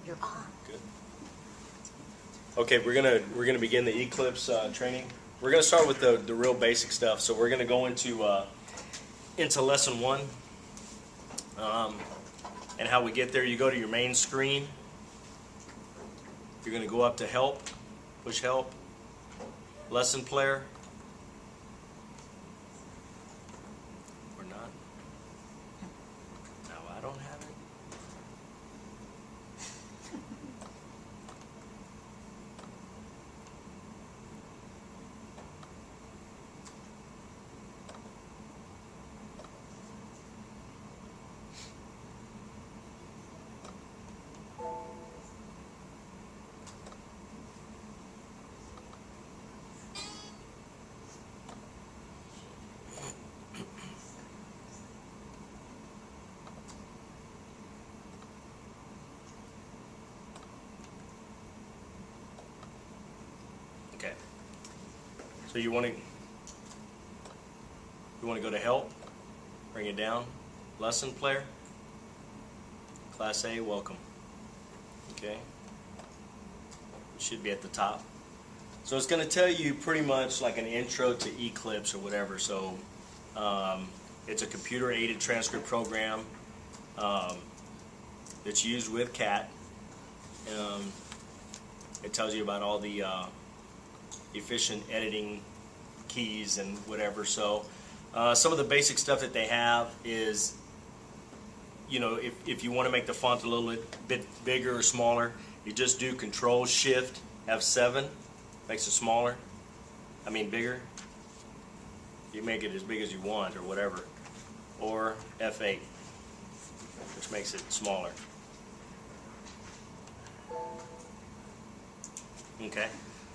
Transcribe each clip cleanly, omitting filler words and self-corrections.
You're on. Good. Okay, we're gonna begin the Eclipse training. We're gonna start with the real basic stuff. So we're gonna go into lesson 1, and how we get there. You go to your main screen. You're gonna go up to Help, push Help, Lesson Player. Or not? No, I don't have it. Okay. So you want to go to Help, bring it down, Lesson Player, Class A, welcome. Okay. It should be at the top. So it's going to tell you pretty much like an intro to Eclipse or whatever. So it's a computer-aided transcript program that's used with CAT. It tells you about all the efficient editing keys and whatever. So some of the basic stuff that they have is, you know, if you want to make the font a little bit bigger or smaller, you just do Control Shift F7, makes it smaller. I mean bigger. You make it as big as you want or whatever. Or F8, which makes it smaller. Okay.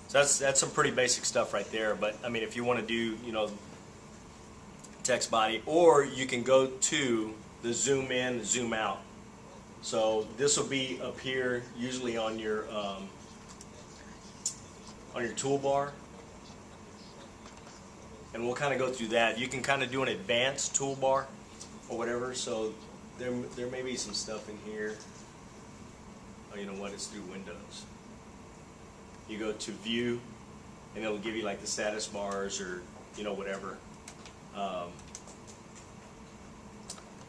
So that's some pretty basic stuff right there. But I mean, if you want to do, you know, text body, or you can go to the zoom in, zoom out. So this will be up here, usually on your toolbar, and we'll kind of go through that. You can kind of do an advanced toolbar or whatever. So there may be some stuff in here. Oh, you know what? It's through Windows. You go to View, and it'll give you like the status bars or, you know, whatever.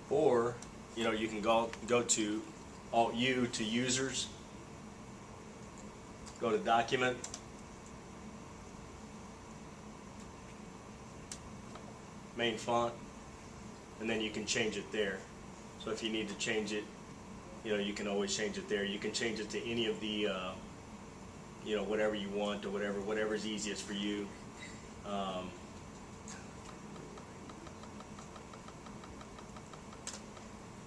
Or, you know, you can go to Alt-U to Users, go to Document, Main Font, and then you can change it there. So if you need to change it, you know, you can always change it there. You can change it to any of the you know, whatever you want or whatever's easiest for you.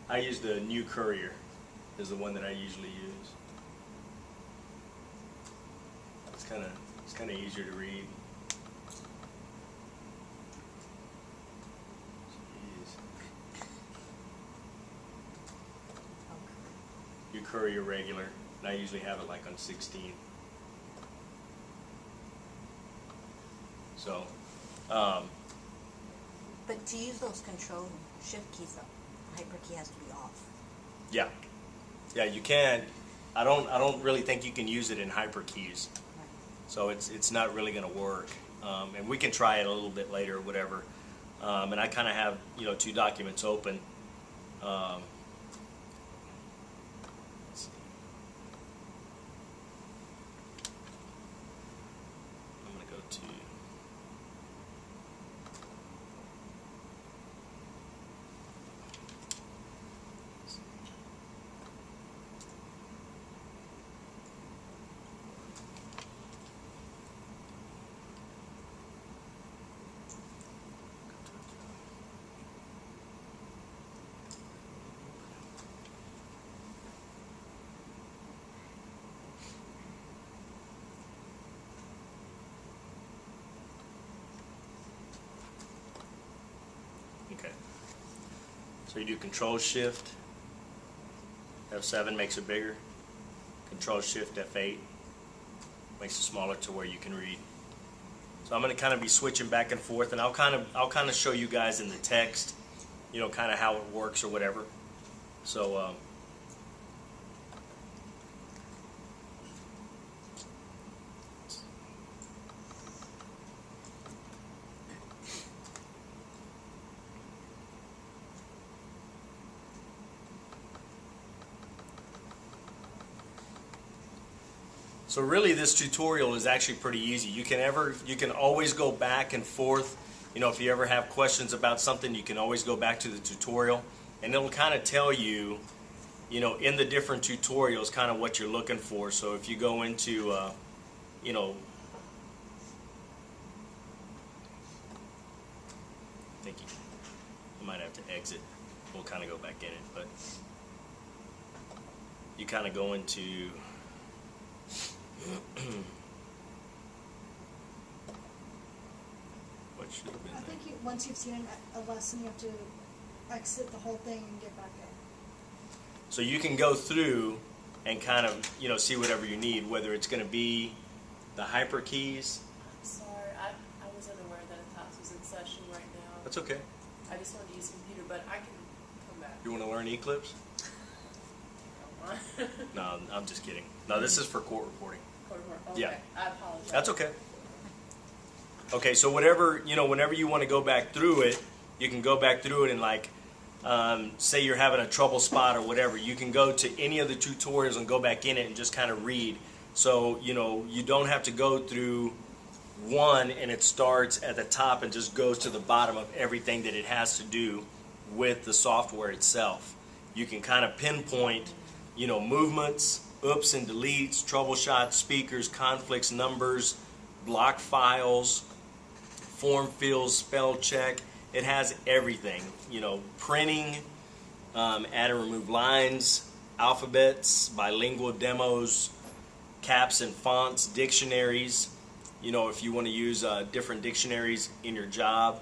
I use the New Courier is the one that I usually use. It's kind of easier to read. New Courier regular, and I usually have it like on 16. So, But to use those Control Shift keys, the hyper key has to be off. yeah, you can. I don't really think you can use it in hyper keys. Right. So it's not really going to work. And we can try it a little bit later or whatever. And I kind of have, you know, 2 documents open. Let's see. I'm going to go to okay. So you do Control Shift F7 makes it bigger. Control Shift F8 makes it smaller to where you can read. So I'm going to kind of be switching back and forth, and I'll kind of show you guys in the text, you know, kind of how it works or whatever. So So really this tutorial is actually pretty easy. You can always go back and forth. You know, if you ever have questions about something, you can always go back to the tutorial, and it'll kind of tell you, you know, in the different tutorials kind of what you're looking for. So if you go into, you know, I think you might have to exit. We'll kind of go back in it, but you kind of go into what should have been I there. think once you've seen a lesson, you have to exit the whole thing and get back in. So you can go through and kind of, you know, see whatever you need, whether it's going to be the hyper keys. I'm sorry, I was unaware that a class was in session right now. That's okay. I just wanted to use the computer, but I can come back. You want to learn Eclipse? No, I'm just kidding. No, this is for court reporting. Okay, Yeah. I apologize. That's okay. Okay, so whatever, you know, whenever you want to go back through it, you can go back through it and like, say you're having a trouble spot or whatever, you can go to any of the tutorials and go back in it and just kind of read. So, you know, you don't have to go through one and it starts at the top and just goes to the bottom of everything that it has to do with the software itself. You can kind of pinpoint, you know, movements, oops and deletes, troubleshots, speakers, conflicts, numbers, block files, form fields, spell check. It has everything, you know, printing, add and remove lines, alphabets, bilingual demos, caps and fonts, dictionaries, you know, if you want to use different dictionaries in your job,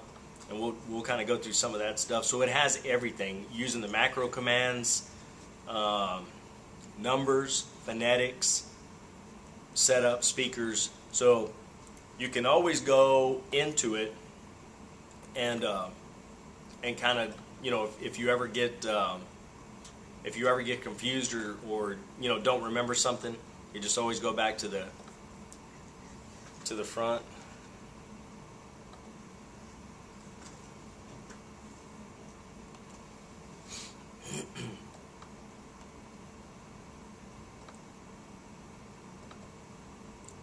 and we'll kind of go through some of that stuff. So it has everything, using the macro commands, numbers, phonetics, setup, speakers. So you can always go into it and kind of, you know, if you ever get confused or you know, don't remember something, you just always go back to the front.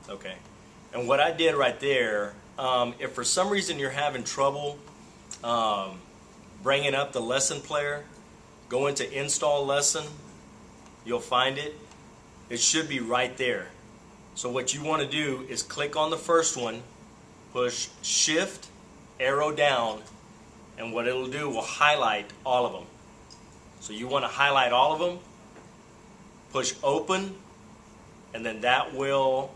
Okay, and what I did right there, if for some reason you're having trouble bringing up the lesson player, go into install lesson, you'll find it. It should be right there. So what you want to do is click on the first one, push shift, arrow down, and what it'll do will highlight all of them. So you want to highlight all of them, push open, and then that will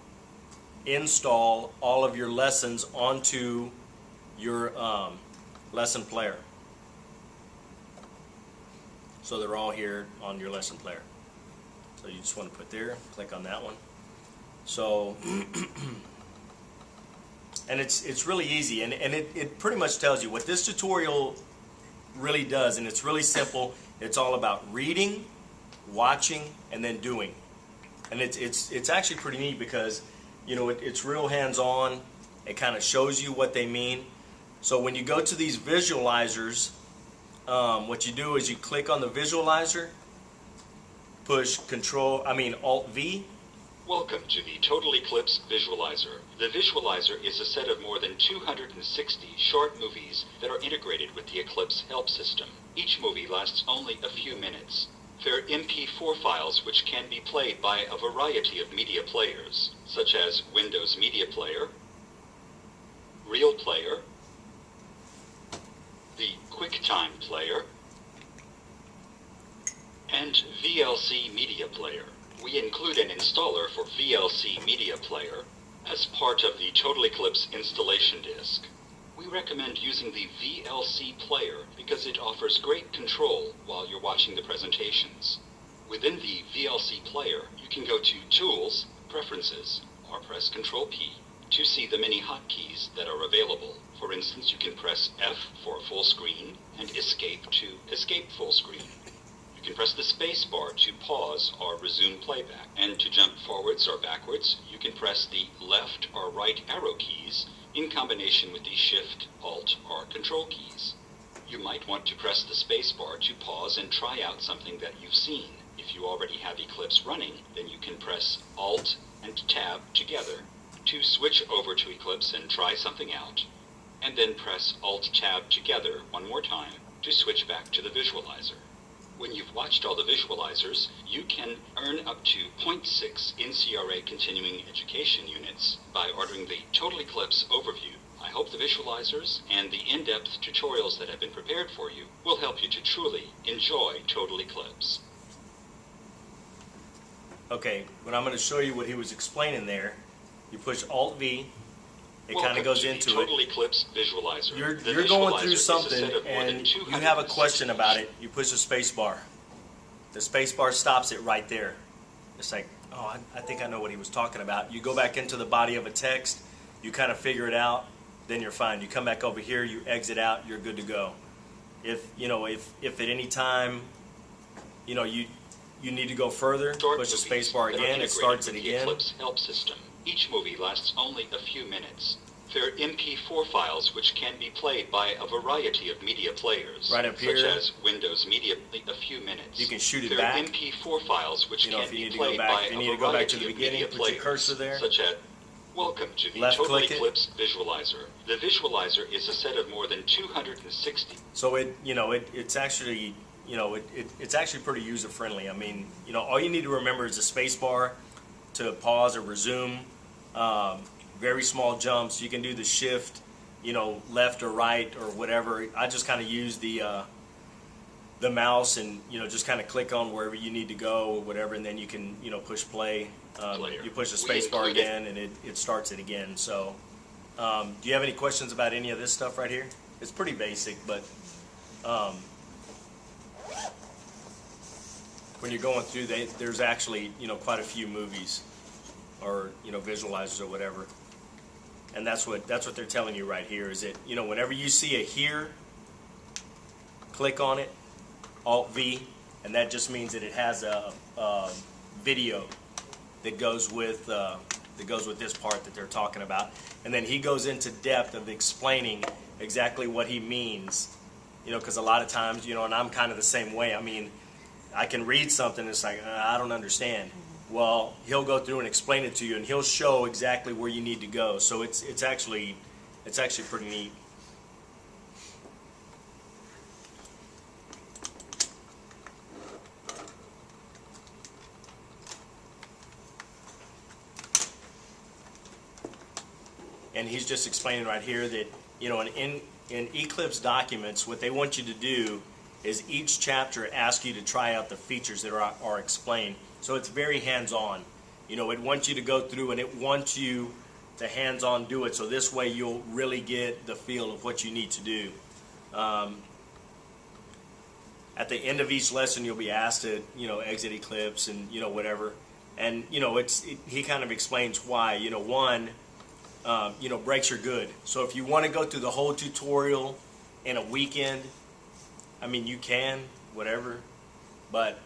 install all of your lessons onto your lesson player. So they're all here on your lesson player. So you just want to put there, click on that one. So, and it's really easy, and it pretty much tells you what this tutorial really does, and it's really simple. It's all about reading, watching, and then doing. And it's actually pretty neat because, you know, it's real hands-on. It kind of shows you what they mean. So when you go to these visualizers, what you do is you click on the visualizer, push Alt-V. Welcome to the Total Eclipse Visualizer. The Visualizer is a set of more than 260 short movies that are integrated with the Eclipse help system. Each movie lasts only a few minutes. They're MP4 files which can be played by a variety of media players, such as Windows Media Player, Real Player, the QuickTime Player, and VLC Media Player. We include an installer for VLC Media Player as part of the Total Eclipse installation disk. We recommend using the VLC Player because it offers great control while you're watching the presentations. Within the VLC Player, you can go to Tools, Preferences, or press Ctrl-P to see the many hotkeys that are available. For instance, you can press F for full screen and Escape to escape full screen. You can press the space bar to pause or resume playback. And to jump forwards or backwards, you can press the left or right arrow keys in combination with the Shift, Alt, or Control keys. You might want to press the space bar to pause and try out something that you've seen. If you already have Eclipse running, then you can press Alt and Tab together to switch over to Eclipse and try something out, and then press Alt-Tab together one more time to switch back to the visualizer. When you've watched all the visualizers, you can earn up to 0.6 NCRA continuing education units by ordering the Total Eclipse Overview. I hope the visualizers and the in-depth tutorials that have been prepared for you will help you to truly enjoy Total Eclipse. Okay, when I'm going to show you what he was explaining there, you push Alt-V, it kind of goes into Total it. Eclipse Visualizer. You're going through something and you have a question about it, you push the space bar. The space bar stops it right there. It's like, oh, I think I know what he was talking about. You go back into the body of a text, you kind of figure it out, then you're fine. You come back over here, you exit out, you're good to go. If at any time, you need to go further, push the space bar again, it starts it again. Eclipse help system. Each movie lasts only a few minutes. There are MP4 files which can be played by a variety of media players, Right up here, such as Windows Media. A few minutes. you can shoot it there back. There are MP4 files which can if you be need to go played back, by if you a need to go back to variety the of beginning, media put players, your cursor there. such as Welcome to the Left Total click it. Eclipse Visualizer. The visualizer is a set of more than 260. So it's actually it's actually pretty user friendly. I mean, all you need to remember is the space bar to pause or resume. Very small jumps. You can do the shift, left or right or whatever. I just kind of use the mouse and just kind of click on wherever you need to go or whatever, and then you can push play. You push the space bar again, and it starts it again. So, do you have any questions about any of this stuff right here? It's pretty basic, but when you're going through, there's actually quite a few movies or visualizers or whatever, and that's what they're telling you right here. Is that whenever you see a here, click on it, Alt-V, and that just means that it has a video that goes with this part that they're talking about, and then he goes into depth of explaining exactly what he means. Because a lot of times, and I'm kind of the same way. I mean, I can read something, it's like I don't understand. Well, he'll go through and explain it to you, and he'll show exactly where you need to go. So it's actually pretty neat. And he's just explaining right here that in Eclipse documents, what they want you to do is each chapter ask you to try out the features that are explained. So it's very hands-on. It wants you to go through and it wants you to hands-on do it. So this way you'll really get the feel of what you need to do. At the end of each lesson, you'll be asked to exit Eclipse and whatever. And he kind of explains why. One, breaks are good. So if you want to go through the whole tutorial in a weekend, I mean, you can, whatever, but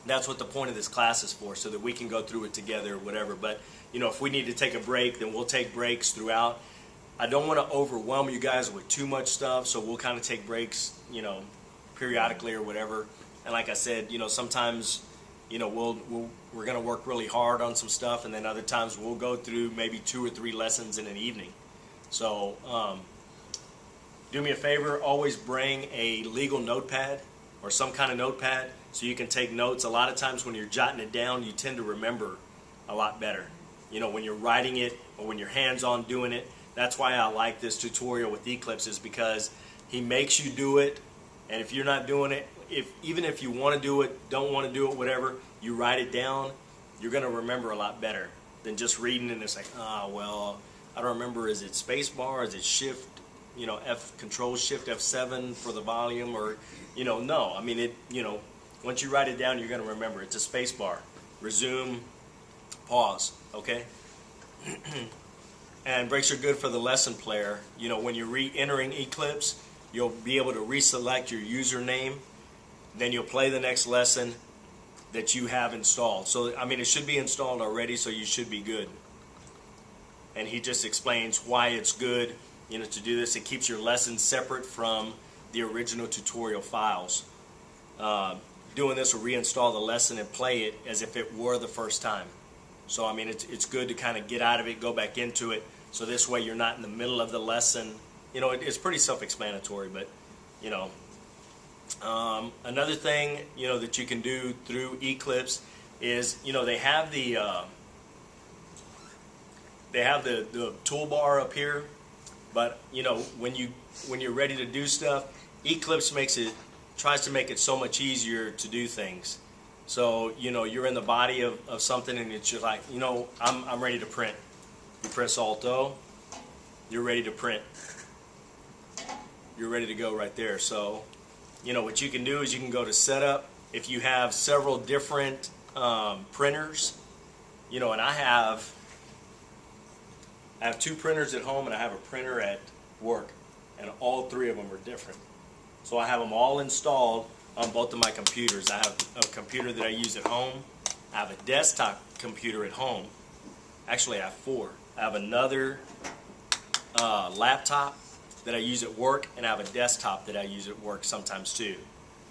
that's what the point of this class is for, so that we can go through it together or whatever. But if we need to take a break, then we'll take breaks throughout. I don't want to overwhelm you guys with too much stuff, so we'll kind of take breaks periodically or whatever. And like I said, sometimes we're going to work really hard on some stuff, and then other times we'll go through maybe 2 or 3 lessons in an evening. So do me a favor, always bring a legal notepad or some kind of notepad so you can take notes. A lot of times when you're jotting it down, you tend to remember a lot better. When you're writing it or when you're hands-on doing it. That's why I like this tutorial with Eclipse, is because he makes you do it, and if you're not doing it, even if you want to do it, don't want to do it, whatever, you write it down, you're going to remember a lot better than just reading it and it's like, well, I don't remember, is it space bar, is it shift, control shift F7 for the volume, or, no. I mean, once you write it down, you're going to remember. It's a space bar. Resume, pause, okay? And breaks are good for the lesson player. When you're re-entering Eclipse, you'll be able to reselect your username. Then you'll play the next lesson that you have installed. So, I mean, it should be installed already, so you should be good. And he just explains why it's good, to do this. It keeps your lessons separate from the original tutorial files. Doing this will reinstall the lesson and play it as if it were the first time. So I mean, it's good to kind of get out of it, go back into it, so this way you're not in the middle of the lesson. You know, it's pretty self-explanatory, but you know. Another thing, you know, that you can do through Eclipse is, you know, they have the toolbar up here, but you know, when you're ready to do stuff, Eclipse tries to make it so much easier to do things. So, you know, you're in the body of something and it's just like, you know, I'm ready to print. You press Alt-O, you're ready to print. You're ready to go right there. So, you know, what you can do is you can go to Setup. If you have several different printers, you know, and I have 2 printers at home and I have a printer at work, and all 3 of them are different. So I have them all installed on both of my computers. I have a computer that I use at home. I have a desktop computer at home. Actually, I have 4. I have another laptop that I use at work, and I have a desktop that I use at work sometimes too.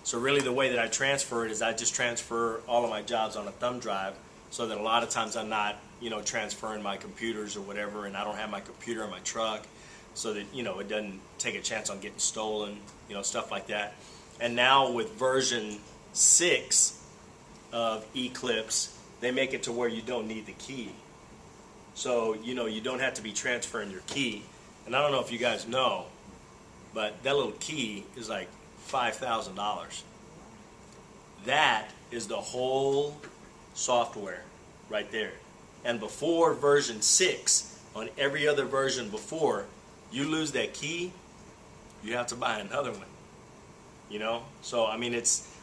So really the way that I transfer it is I just transfer all of my jobs on a thumb drive, so that a lot of times I'm not, you know, transferring my computers or whatever, and I don't have my computer in my truck, so that, you know, it doesn't take a chance on getting stolen, you know, stuff like that. And now with version 6 of Eclipse, they make it to where you don't need the key. So, you know, you don't have to be transferring your key. And I don't know if you guys know, but that little key is like $5,000. That is the whole software right there. And before version 6, on every other version before, you lose that key, you have to buy another one. You know? So I mean,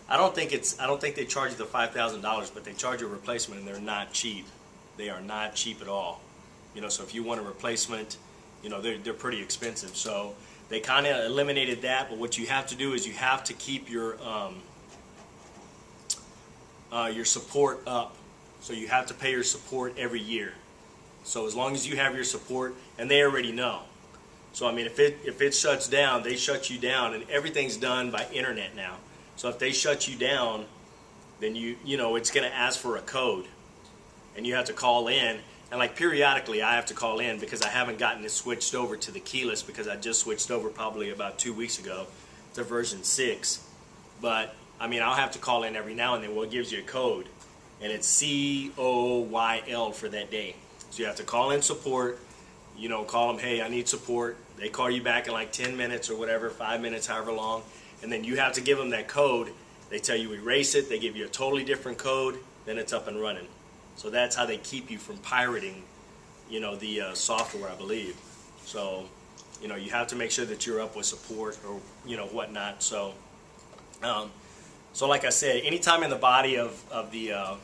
I don't think they charge you the $5,000, but they charge you a replacement, and they're not cheap. They are not cheap at all. You know, so if you want a replacement, you know, they're pretty expensive. So they kind of eliminated that, but what you have to do is you have to keep your support up. So you have to pay your support every year. So as long as you have your support, and they already know. So I mean, if it shuts down, they shut you down, and everything's done by internet now. So if they shut you down, then you know, it's going to ask for a code, and you have to call in. And like periodically, I have to call in because I haven't gotten it switched over to the keyless, because I just switched over probably about 2 weeks ago to version 6. But I mean, I'll have to call in every now and then. Well, it gives you a code, and it's COYL for that day. So you have to call in support. You know, call them, hey, I need support. They call you back in like 10 minutes or whatever, 5 minutes, however long. And then you have to give them that code. They tell you erase it. They give you a totally different code. Then it's up and running. So that's how they keep you from pirating, you know, the software, I believe. So, you know, you have to make sure that you're up with support or, you know, whatnot. So, so like I said, anytime in the body of the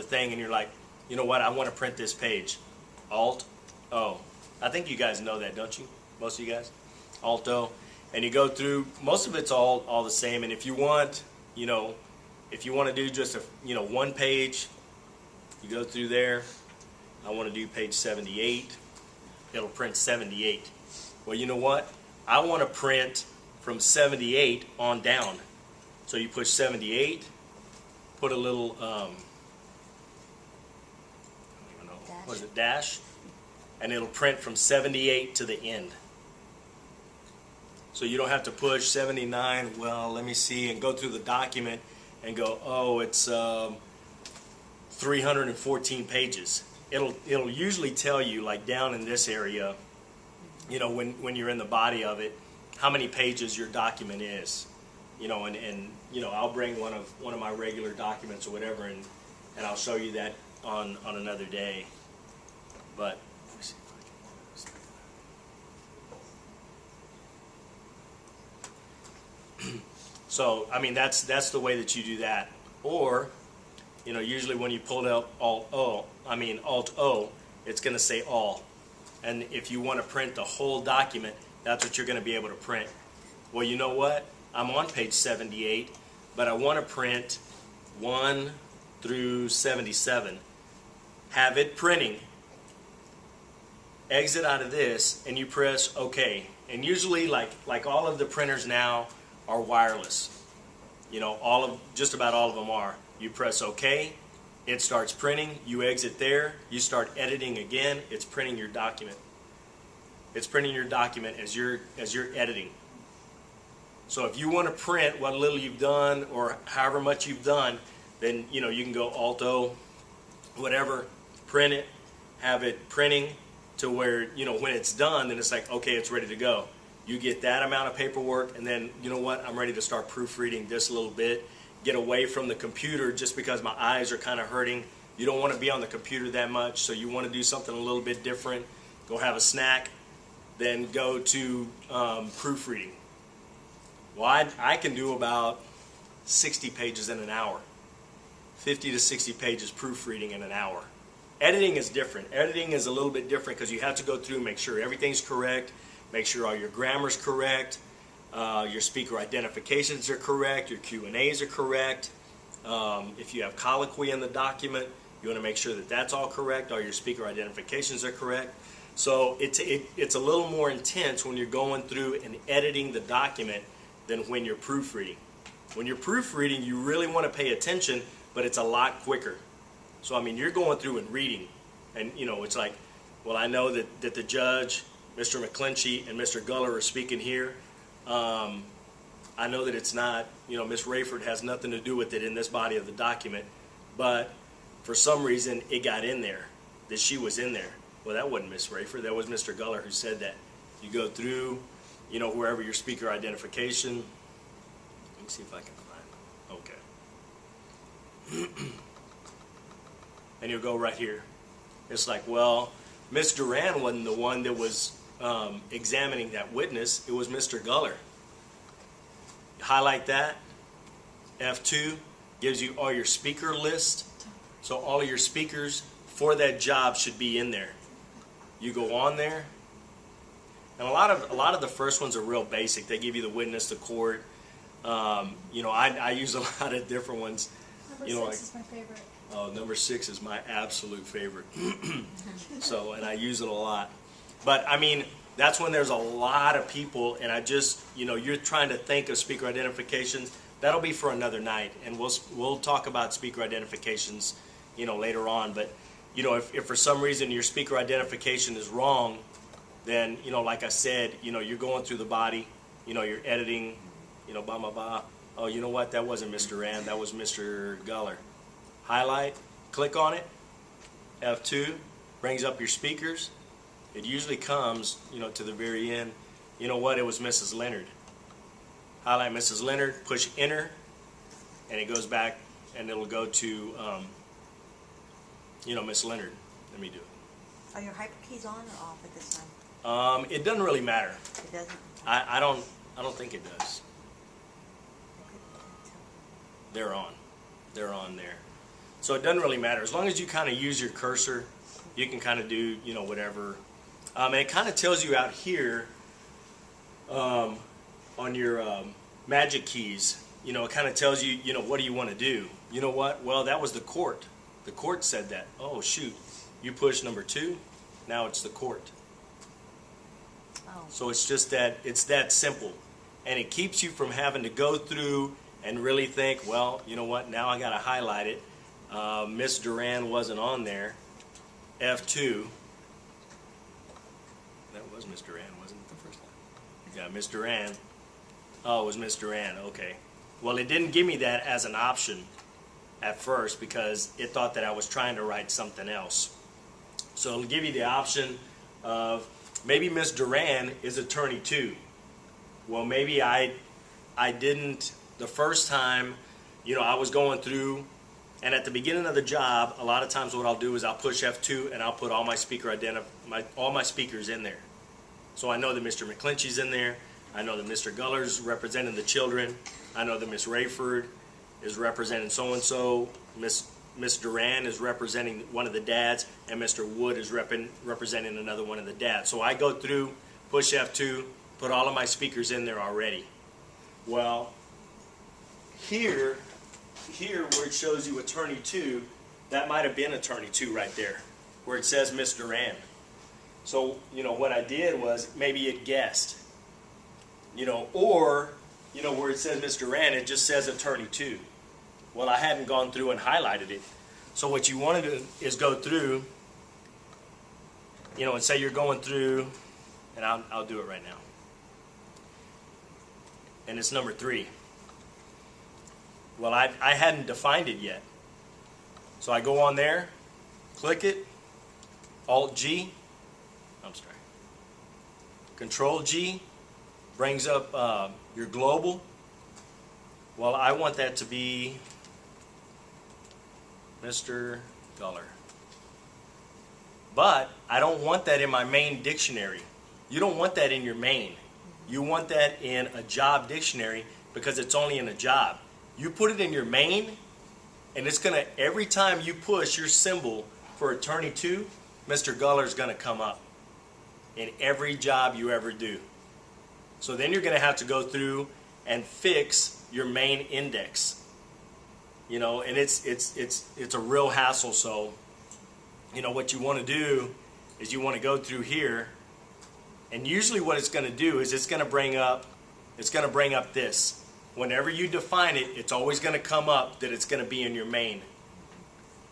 thing, and you're like, you know what, I want to print this page, Alt-O. I think you guys know that, don't you? Most of you guys? Alt-O. And you go through, most of it's all the same. And if you want, you know, if you want to do just a, you know, one page, you go through there. I want to do page 78. It'll print 78. Well, you know what? I want to print from 78 on down. So you push 78, put a little, I don't even know, what is it, dash? And it'll print from 78 to the end. So you don't have to push 79, well, let me see, and go through the document and go, oh, it's 314 pages. It'll usually tell you, like down in this area, you know, when you're in the body of it, how many pages your document is. You know, and you know, I'll bring one of my regular documents or whatever, and I'll show you that on another day. But let me see if I can. So I mean, that's the way that you do that. Or, you know, usually when you pull out Alt-O, it's going to say all. And if you want to print the whole document, that's what you're going to be able to print. Well, you know what? I'm on page 78, but I want to print 1 through 77. Have it printing. Exit out of this, and you press OK. And usually, like all of the printers now are wireless. You know, just about all of them are. You press OK, It starts printing, you exit there, you start editing again, it's printing your document. It's printing your document as you're editing. So if you want to print what little you've done or however much you've done, then you can go Alto, whatever, print it, have it printing to where when it's done, then it's like, okay, it's ready to go. You get that amount of paperwork, and then you know what, I'm ready to start proofreading this a little bit, get away from the computer just because my eyes are kind of hurting. You don't want to be on the computer that much, so you want to do something a little bit different. Go have a snack, then go to proofreading. Well, I can do about 60 pages in an hour. 50 to 60 pages proofreading in an hour. Editing is different. Editing is a little bit different because you have to go through and make sure everything's correct, make sure all your grammar's correct, your speaker identifications are correct, your Q&As are correct. If you have colloquy in the document, you want to make sure that that's all correct, all your speaker identifications are correct. So it's a little more intense when you're going through and editing the document than when you're proofreading. When you're proofreading, you really want to pay attention, but it's a lot quicker. So, I mean, you're going through and reading, and, it's like, well, I know that the judge, Mr. McClinchy, and Mr. Guller are speaking here. I know that it's not, Ms. Rayford has nothing to do with it in this body of the document, but for some reason it got in there, that she was in there. Well, that wasn't Ms. Rayford, that was Mr. Guller who said that. You go through, wherever your speaker identification, let me see if I can find it. Okay. And you'll go right here. It's like, well, Ms. Duran wasn't the one that was examining that witness. It was Mr. Guller. Highlight that. F2 gives you all your speaker list. So all of your speakers for that job should be in there. You go on there. And a lot of the first ones are real basic. They give you the witness, the court. I use a lot of different ones. Number 6 is my favorite. Oh, number 6 is my absolute favorite. So, and I use it a lot. But I mean, that's when there's a lot of people, and I just, you're trying to think of speaker identifications. That'll be for another night, and we'll talk about speaker identifications, later on. But, if for some reason your speaker identification is wrong, then, like I said, you're going through the body, you're editing, blah, blah, blah. Oh, you know what? That wasn't Mr. Rand. That was Mr. Guller. Highlight, click on it. F2 brings up your speakers. It usually comes, to the very end. You know what? It was Mrs. Leonard. Highlight Mrs. Leonard, push enter, and it goes back, and it'll go to, Miss Leonard. Let me do it. Are your hyperkeys on or off at this time? It doesn't really matter. It doesn't? I don't think it does. They're on. They're on there. So it doesn't really matter. As long as you kind of use your cursor, you can kind of do, whatever. And it kind of tells you out here on your magic keys, it kind of tells you, what do you want to do? You know what? Well, that was the court. The court said that. Oh, shoot. You push number 2. Now it's the court. Oh. So it's just that, it's that simple. And it keeps you from having to go through and really think, well, you know what? Now I got to highlight it. Miss Duran wasn't on there. F2. That was Miss Duran, wasn't it, the first time? Yeah, Miss Duran. Oh, it was Miss Duran. Okay. Well, it didn't give me that as an option at first because it thought that I was trying to write something else. So it'll give you the option of maybe Miss Duran is attorney 2. Well, maybe I didn't the first time, I was going through. And at the beginning of the job, a lot of times what I'll do is I'll push F2 and I'll put all my all my speakers in there. So I know that Mr. McClinchy's in there. I know that Mr. Guller's representing the children. I know that Miss Rayford is representing so-and-so. Miss Duran is representing one of the dads, and Mr. Wood is representing another one of the dads. So I go through, push F2, put all of my speakers in there already. Well, here where it shows you attorney 2, that might have been attorney 2 right there, where it says Miss Duran. So, what I did was maybe it guessed, or, where it says Miss Duran, it just says attorney 2. Well, I hadn't gone through and highlighted it. So what you want to do is go through, and say you're going through, and I'll do it right now. And it's number 3. Well, I hadn't defined it yet. So I go on there, click it, Alt-G, Control-G, brings up your global. Well, I want that to be Mr. Guller. But I don't want that in my main dictionary. You don't want that in your main. You want that in a job dictionary because it's only in a job. You put it in your main, and it's going to, every time you push your symbol for attorney 2, Mr. Guller is going to come up in every job you ever do. So then you're going to have to go through and fix your main index. And it's a real hassle. So, what you want to do is you want to go through here, and usually what it's going to do is it's going to bring up this. Whenever you define it, it's always going to come up that it's going to be in your main.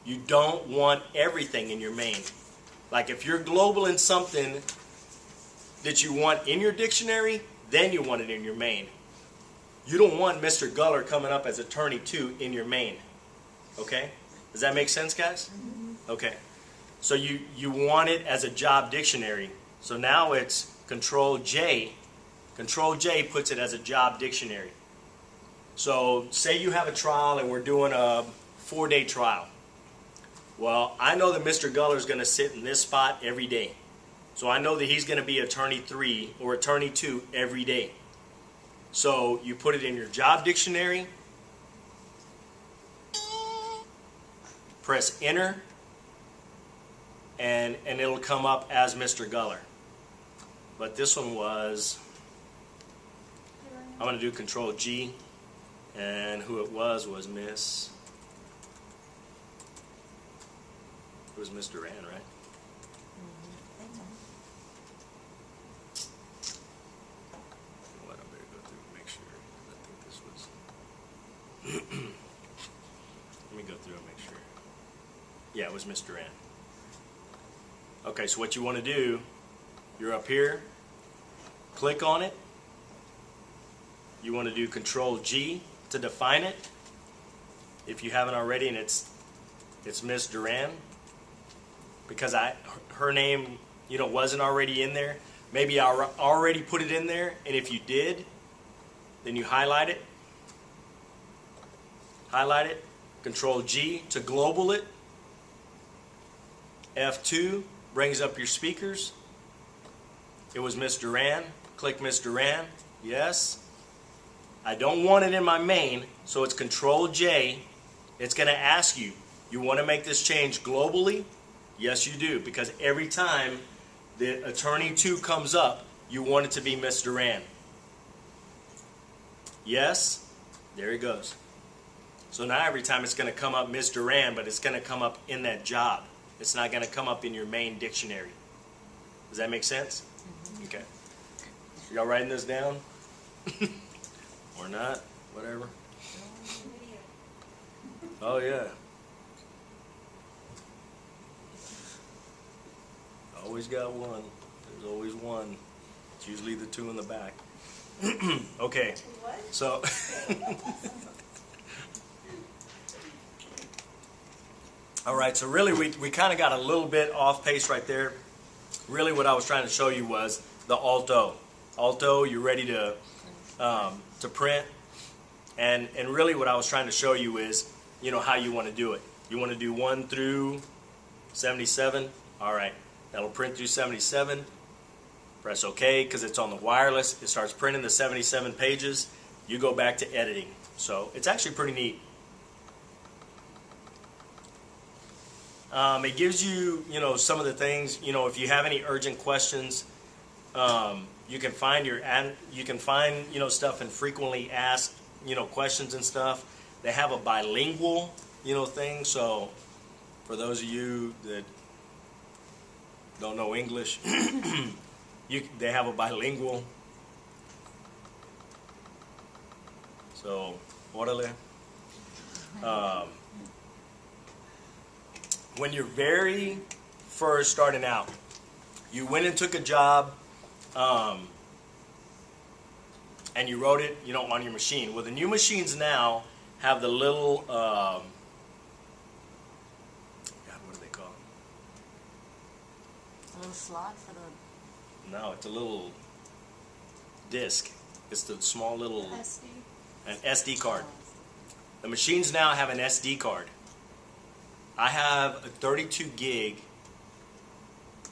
You don't want everything in your main. Like if you're global in something that you want in your dictionary, then you want it in your main. You don't want Mr. Guller coming up as attorney 2 in your main. Okay? Does that make sense, guys? Okay. So you want it as a job dictionary. So now it's Control J. Control J puts it as a job dictionary. So say you have a trial and we're doing a 4-day trial. Well, I know that Mr. Guller is going to sit in this spot every day. So I know that he's going to be attorney 3 or attorney 2 every day. So you put it in your job dictionary, press enter, and it'll come up as Mr. Guller. But this one was, I'm going to do Control G, and who it was Miss, it was Miss Duran, right? What, I better go through and make sure. I think this was, let me go through and make sure. Yeah, it was Miss Duran. Okay, so what you want to do, you're up here, click on it. You want to do Control G to define it. If you haven't already, and it's Miss Duran, because her name, wasn't already in there. Maybe I already put it in there, and if you did, then you highlight it. Highlight it. Control G to global it. F2 brings up your speakers. It was Miss Duran. Click Miss Duran. Yes. I don't want it in my main, so it's Control J. It's going to ask you, you want to make this change globally? Yes, you do, because every time the attorney 2 comes up, you want it to be Miss Duran. Yes. There he goes. So now every time it's going to come up Miss Duran, but it's going to come up in that job. It's not going to come up in your main dictionary. Does that make sense? Mm-hmm. Okay. Y'all writing this down? Or not? Whatever. Oh, yeah. Always got one. There's always one. It's usually the 2 in the back. Okay. What? So... All right, so really we kind of got a little bit off pace right there. Really what I was trying to show you was the Alt-O. Alt-O, you're ready to print. And really what I was trying to show you is, how you want to do it. You want to do 1 through 77. All right, that'll print through 77. Press OK because it's on the wireless. It starts printing the 77 pages. You go back to editing. So it's actually pretty neat. It gives you, some of the things, if you have any urgent questions, you can find stuff in frequently asked, questions and stuff. They have a bilingual, thing. So for those of you that don't know English, they have a bilingual. So, órale. when you're very first starting out, you went and took a job, and you wrote it, on your machine. Well, the new machines now have the little, God, what do they call A little slot for the. it? No, it's a little disc. It's the small little, SD. an SD card. The machines now have an SD card. I have a 32 gig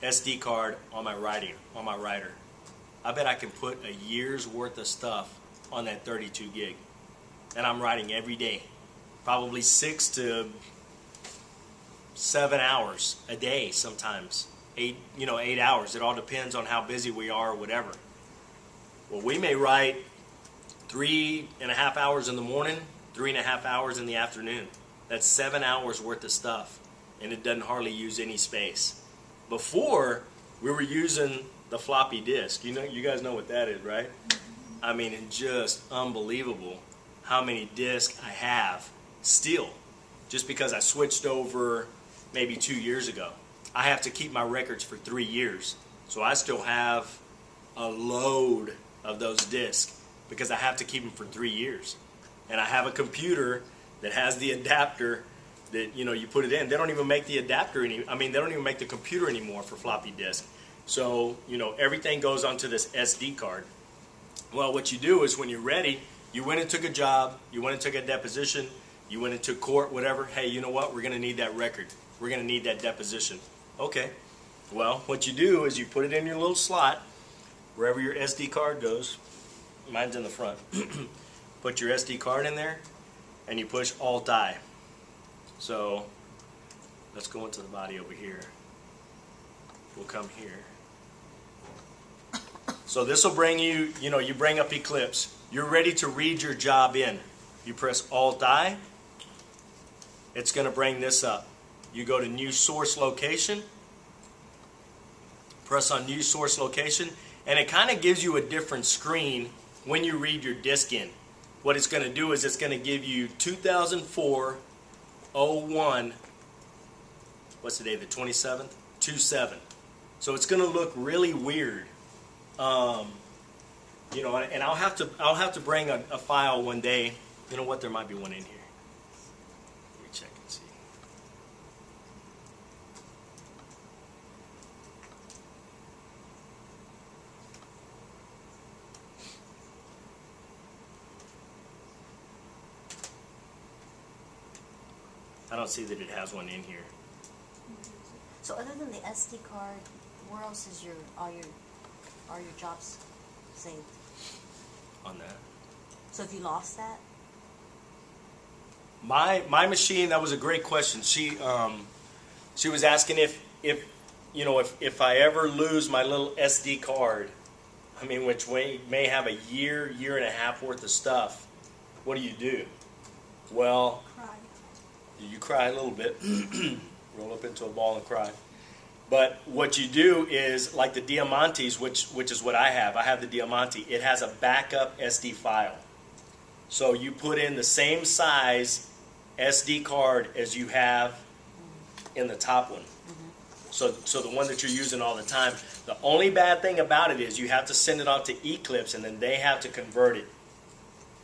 SD card on my writer. I bet I can put a year's worth of stuff on that 32 gig. And I'm writing every day. Probably 6 to 7 hours a day sometimes. 8 hours. It all depends on how busy we are or whatever. Well, we may write 3.5 hours in the morning, 3.5 hours in the afternoon. That's 7 hours worth of stuff. And it doesn't hardly use any space. Before, we were using the floppy disk. You guys know what that is, right? I mean, it's just unbelievable how many discs I have still. Just because I switched over maybe 2 years ago. I have to keep my records for 3 years. So I still have a load of those discs because I have to keep them for 3 years. And I have a computer that has the adapter that, you put it in. They don't even make the adapter they don't even make the computer anymore for floppy disk. So, everything goes onto this SD card. Well, what you do is when you're ready, you went and took a job, you went and took a deposition, you went and took court, whatever. Hey, you know what? We're going to need that record. We're going to need that deposition. Okay. Well, what you do is you put it in your little slot, wherever your SD card goes. Mine's in the front. Put your SD card in there, and you push Alt-I. So, let's go into the body over here. We'll come here. So this will bring you, you bring up Eclipse. You're ready to read your job in. You press Alt-I. It's going to bring this up. You go to New Source Location. Press on New Source Location. And it kind of gives you a different screen when you read your disk in. What it's going to do is it's going to give you 2004-01. What's the day? The 27th? 27. So it's going to look really weird. And I'll have to bring a file one day. You know what? There might be one in here. Let me check and see. I don't see that it has one in here. So other than the SD card, where else is all your jobs saved? On that. So if you lost that? My machine, that was a great question. She was asking if I ever lose my little SD card, which may have a year and a half worth of stuff, what do you do? Well, Cry. you cry a little bit, roll up into a ball and cry. But what you do is, like the Diamantes, which is what I have. I have the Diamante. It has a backup SD file. So you put in the same size SD card as you have in the top one. So the one that you're using all the time. The only bad thing about it is you have to send it on to Eclipse, and then they have to convert it.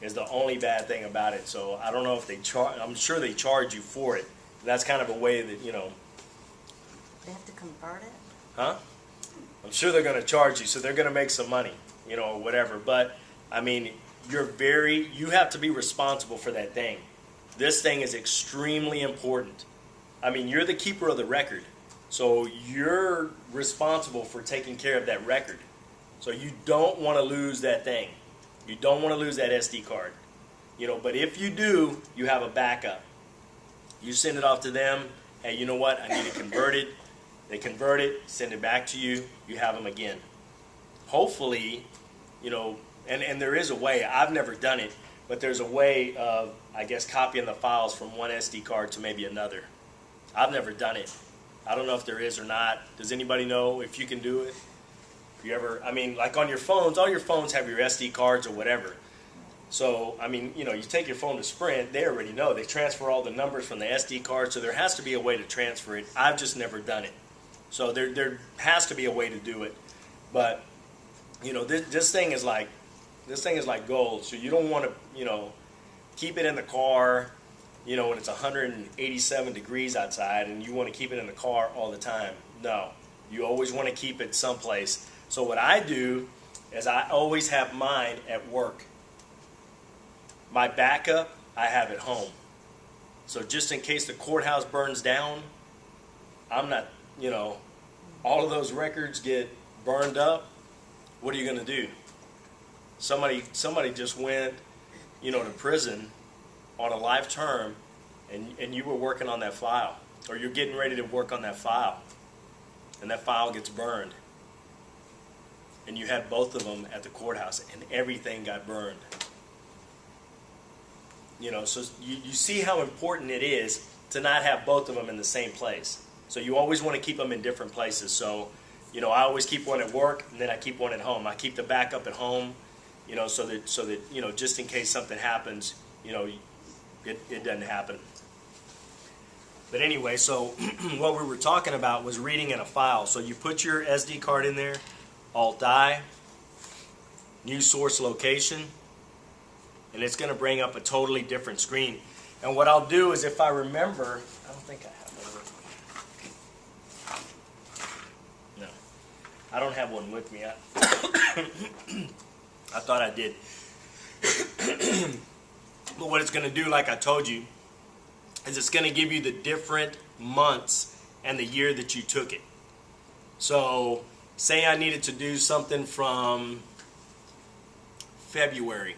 Is the only bad thing about it. So I don't know if they charge. I'm sure they charge you for it. That's kind of a way that They have to convert it? Huh? I'm sure they're going to charge you, so they're going to make some money, or whatever. But you have to be responsible for that thing. This thing is extremely important. You're the keeper of the record, so you're responsible for taking care of that record. So you don't want to lose that thing. You don't want to lose that SD card. But if you do, you have a backup. You send it off to them. Hey, you know what? I need it converted. They convert it, send it back to you, you have them again. Hopefully, and there is a way, I've never done it, but there's a way of, copying the files from one SD card to maybe another. I've never done it. I don't know if there is or not. Does anybody know if you can do it? If you ever, like on your phones, all your phones have your SD cards or whatever. So, I mean, you take your phone to Sprint, they already know. They transfer all the numbers from the SD card, so there has to be a way to transfer it. I've just never done it. So there has to be a way to do it. But, this thing is like gold. So you don't want to, keep it in the car, when it's 187 degrees outside and you want to keep it in the car all the time. No, you always want to keep it someplace. So what I do is I always have mine at work. My backup, I have at home. So just in case the courthouse burns down, I'm not, all of those records get burned up. What are you going to do? Somebody just went, to prison on a life term, and you were working on that file, or you're getting ready to work on that file, and that file gets burned. And you had both of them at the courthouse, and everything got burned. So you see how important it is to not have both of them in the same place. So you always want to keep them in different places. So, I always keep one at work, and then I keep one at home. I keep the backup at home, so that just in case something happens, it doesn't happen. But anyway, so what we were talking about was reading in a file. So you put your SD card in there, Alt-I, new source location, and it's going to bring up a totally different screen. And what I'll do is, if I remember, I don't think I have one with me. No, I don't have one with me. I thought I did. But what it's going to do, like I told you, is it's going to give you the different months and the year that you took it. So, say I needed to do something from February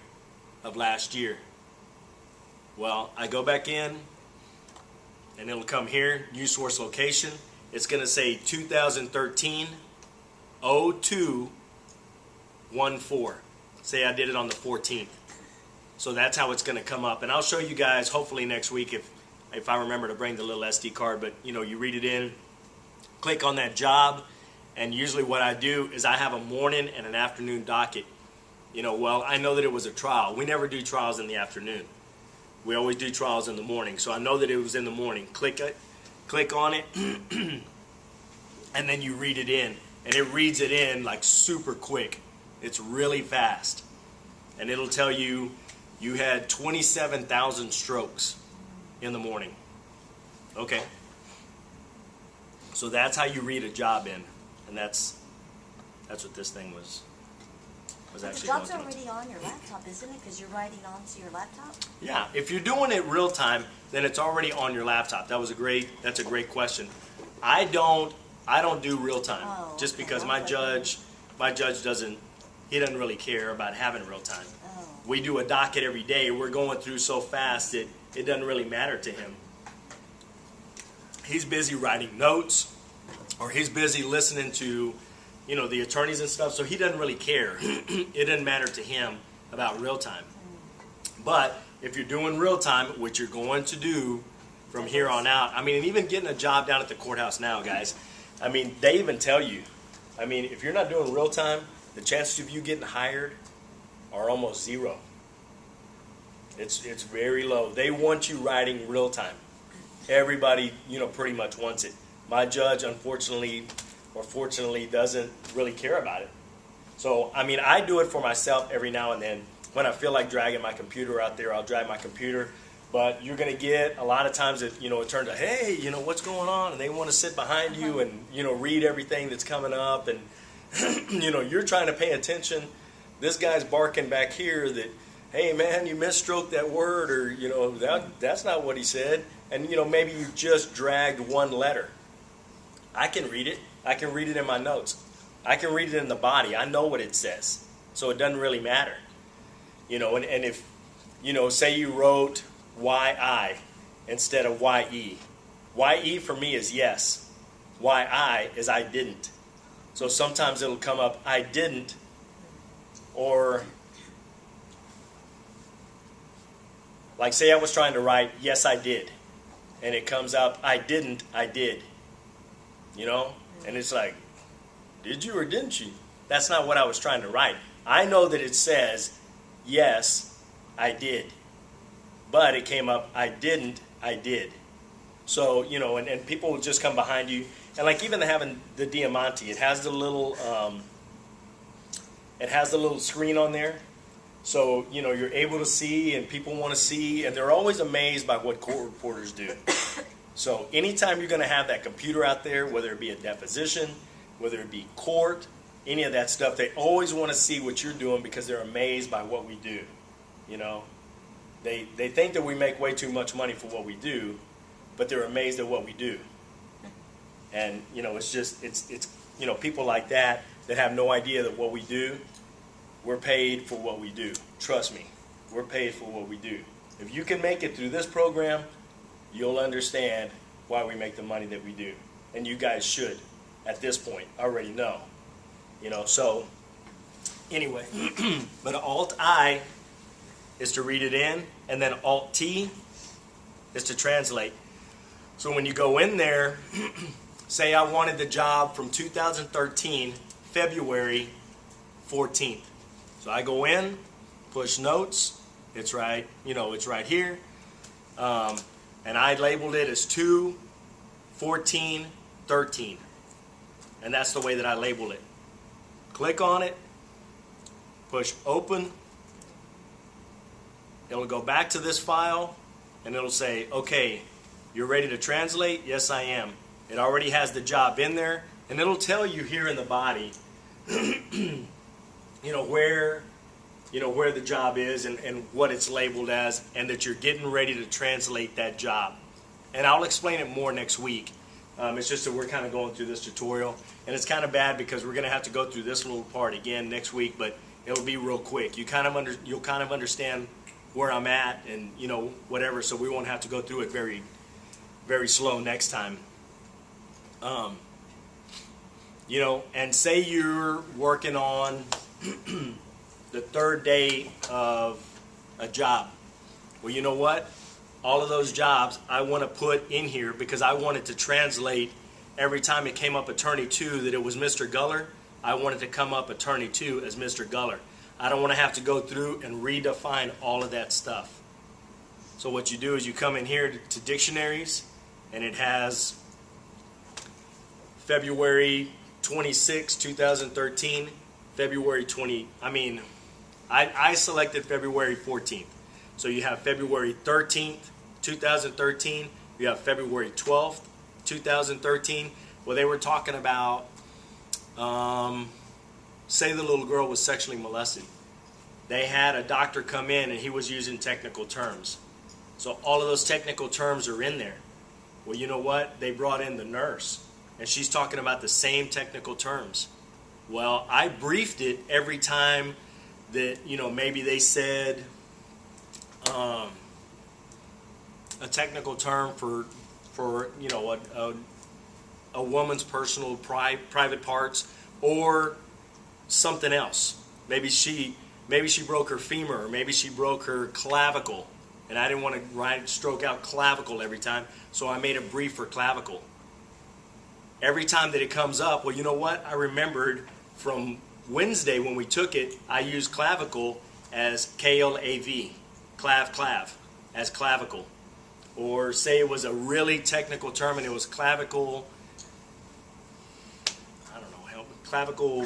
of last year. Well, I go back in, and it'll come here, new source location. It's going to say 2013 0214. Say I did it on the 14th. So that's how it's going to come up. And I'll show you guys hopefully next week if I remember to bring the little SD card. But, you read it in, click on that job, and usually what I do is I have a morning and an afternoon docket. Well, I know that it was a trial. We never do trials in the afternoon. We always do trials in the morning. So I know that it was in the morning. Click on it, and then you read it in. And it reads it in like super quick. It's really fast. And it'll tell you you had 27,000 strokes in the morning. Okay. So that's how you read a job in. And that's what this thing was actually going The job's through. already on your laptop, isn't it? Because you're writing onto your laptop? Yeah, if you're doing it real time, then it's already on your laptop. That's a great question. I don't do real time, just okay. because my judge doesn't really care about having real time. Oh. We do a docket every day. We're going through so fast that it doesn't really matter to him. He's busy writing notes, or he's busy listening to, the attorneys and stuff, so he doesn't really care. It doesn't matter to him about real time. But if you're doing real time, which you're going to do from here on out, and even getting a job down at the courthouse now, guys, they even tell you, if you're not doing real time, the chances of you getting hired are almost zero. It's very low. They want you writing real time. Everybody, pretty much wants it. My judge, unfortunately or fortunately, doesn't really care about it. So, I do it for myself every now and then. When I feel like dragging my computer out there, I'll drag my computer. But you're going to get a lot of times that, it turns out, hey, what's going on? And they want to sit behind you and, read everything that's coming up. And, you're trying to pay attention. This guy's barking back here that, hey, man, you misstroked that word, or, that's not what he said. And, maybe you just dragged one letter. I can read it. I can read it in my notes. I can read it in the body. I know what it says. So it doesn't really matter. And if, say you wrote YI instead of YE. YE for me is yes. YI is I didn't. So sometimes it'll come up, I didn't, or like say I was trying to write, yes I did. And it comes up, I didn't, I did. And it's like, did you or didn't you? That's not what I was trying to write. I know that it says, yes, I did. But it came up, I didn't, I did. So, you know, and people will just come behind you. And like even having the Diamante, it has the little screen on there. So, you know, you're able to see and people want to see, and they're always amazed by what court reporters do. So anytime you're going to have that computer out there, whether it be a deposition, whether it be court, any of that stuff, they always want to see what you're doing because they're amazed by what we do. You know, they think that we make way too much money for what we do, but they're amazed at what we do. And, you know, it's just, it's you know, people like that have no idea that what we do, we're paid for what we do. Trust me, we're paid for what we do. If you can make it through this program, you'll understand why we make the money that we do. And you guys should, at this point, already know. You know, so, anyway. But Alt-I is to read it in, and then Alt-T is to translate. So when you go in there, say I wanted the job from 2013, February 14th. So I go in, push notes, it's right, you know, it's right here. And I labeled it as 2/14/13. And that's the way that I labeled it. Click on it, push open. It'll go back to this file, and it'll say, okay, you're ready to translate? Yes, I am. It already has the job in there, and it'll tell you here in the body, where the job is and what it's labeled as, and that you're getting ready to translate that job. And I'll explain it more next week. It's just that we're kind of going through this tutorial, and it's kind of bad because we're going to have to go through this little part again next week, but it'll be real quick. You'll kind of understand where I'm at, and whatever. So we won't have to go through it very, very slow next time. And say you're working on the third day of a job. Well, you know what? All of those jobs I want to put in here because I wanted to translate every time it came up attorney 2 that it was Mr. Guller. I wanted to come up attorney 2 as Mr. Guller. I don't want to have to go through and redefine all of that stuff. So what you do is you come in here to dictionaries, and it has February 26, 2013, February 20, I selected February 14th. So you have February 13th, 2013, you have February 12th, 2013. Well, they were talking about, say the little girl was sexually molested. They had a doctor come in and he was using technical terms. So all of those technical terms are in there. Well, you know what? They brought in the nurse, and she's talking about the same technical terms. Well, I briefed it every time that, maybe they said a technical term for a woman's personal private parts or something else. Maybe she broke her femur, or maybe she broke her clavicle, and I didn't want to stroke out clavicle every time, so I made a brief for clavicle. Every time that it comes up, well, you know what? I remembered from Wednesday when we took it, I used clavicle as KLAV, clav, as clavicle. Or say it was a really technical term and it was clavicle, I don't know, clavicle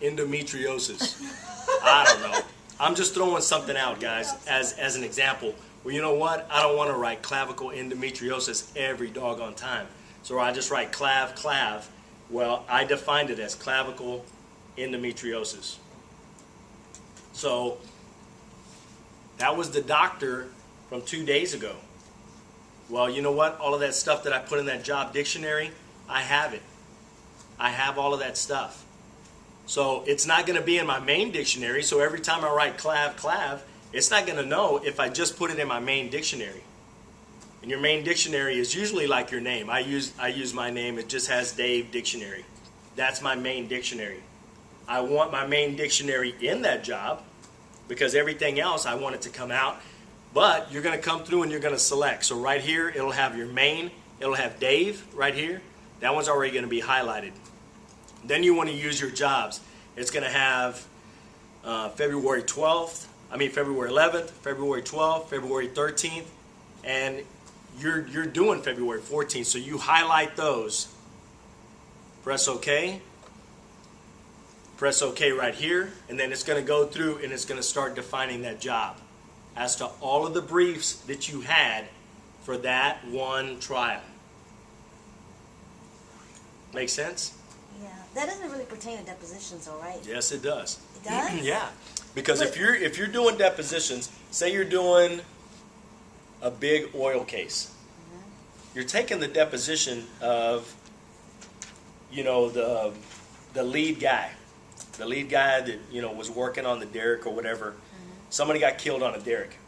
endometriosis. I don't know. I'm just throwing something out, guys, as an example. Well, you know what? I don't want to write clavicle endometriosis every doggone time. So I just write clav. Well, I defined it as clavicle endometriosis. So that was the doctor from 2 days ago. Well, you know what? All of that stuff that I put in that job dictionary, I have it. I have all of that stuff. So it's not going to be in my main dictionary. So every time I write clav, it's not going to know if I just put it in my main dictionary. And your main dictionary is usually like your name. I use my name. It just has Dave Dictionary. That's my main dictionary. I want my main dictionary in that job because everything else I want it to come out. But you're going to come through and you're going to select. So right here, it'll have your main. It'll have Dave right here. That one's already going to be highlighted. Then you want to use your jobs. It's going to have February 12th, February 11th, February 12th, February 13th, and you're doing February 14th. So you highlight those. Press OK. Press OK right here, and then it's going to go through and it's going to start defining that job as to all of the briefs that you had for that one trial. Make sense? Yeah, that doesn't really pertain to depositions, all right? Yes, it does. It does? Yeah, because But- if you're doing depositions, say you're doing a big oil case, you're taking the deposition of, the lead guy that was working on the derrick or whatever. Somebody got killed on a derrick.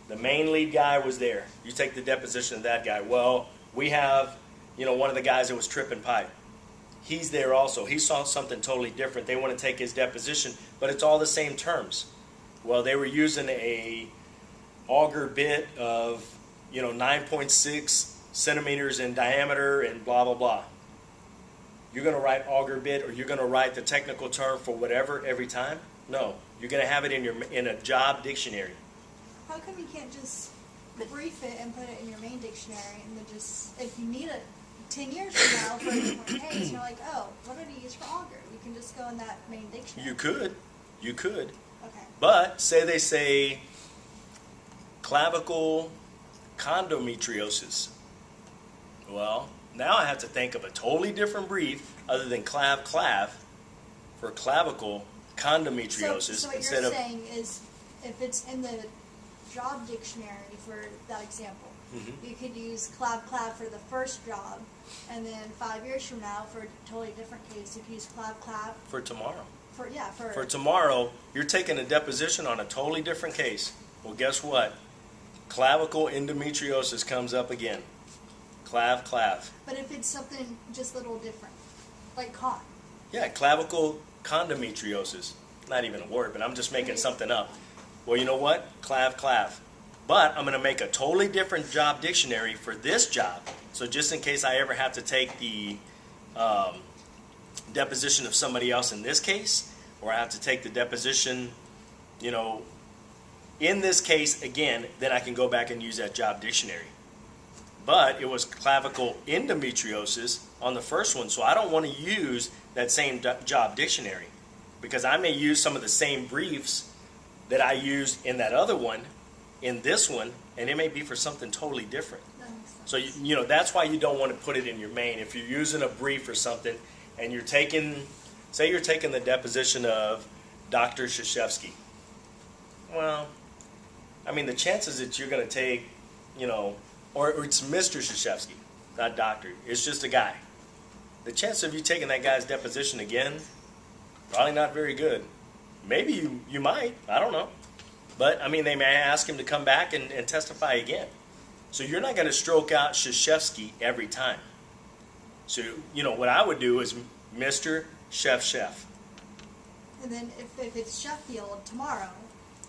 The main lead guy was there. You take the deposition of that guy. Well, we have one of the guys that was tripping pipe. He's there also. He saw something totally different. They want to take his deposition, but it's all the same terms. Well, they were using a auger bit of 9.6 centimeters in diameter and blah blah blah. You're going to write auger bit, or you're going to write the technical term for whatever every time? No, you're going to have it in a job dictionary. How come you can't just brief it and put it in your main dictionary, and then just, if you need it 10 years from now for a different case, you're like, oh, what did he use for auger? You can just go in that main dictionary. You could. Okay. But say they say clavicle condometriosis. Well, now I have to think of a totally different brief other than clav for clavicle condometriosis So what instead you're of saying is, if it's in the job dictionary for that example, you could use clav for the first job, and then 5 years from now, for a totally different case, you could use clav for tomorrow. for tomorrow, you're taking a deposition on a totally different case. Well, guess what? Clavicle endometriosis comes up again. Clav. But if it's something just a little different, like con. Yeah, clavicle condometriosis. Not even a word, but I'm just making something up. Well, you know what? Clav. But I'm going to make a totally different job dictionary for this job. So just in case I ever have to take the deposition of somebody else in this case, or I have to take the deposition, in this case again, then I can go back and use that job dictionary. But it was clavicle endometriosis on the first one, so I don't want to use that same job dictionary, because I may use some of the same briefs that I used in that other one in this one, and it may be for something totally different. That makes sense. So that's why you don't want to put it in your main. If you're using a brief or something, and you're taking the deposition of Dr. Krzyzewski. Well, the chances that you're going to take, or it's Mr. Krzyzewski, not doctor. It's just a guy. The chance of you taking that guy's deposition again, probably not very good. Maybe you might. I don't know. But, they may ask him to come back and testify again. So you're not going to stroke out Krzyzewski every time. So, what I would do is Mr. Chef. And then if it's Sheffield tomorrow,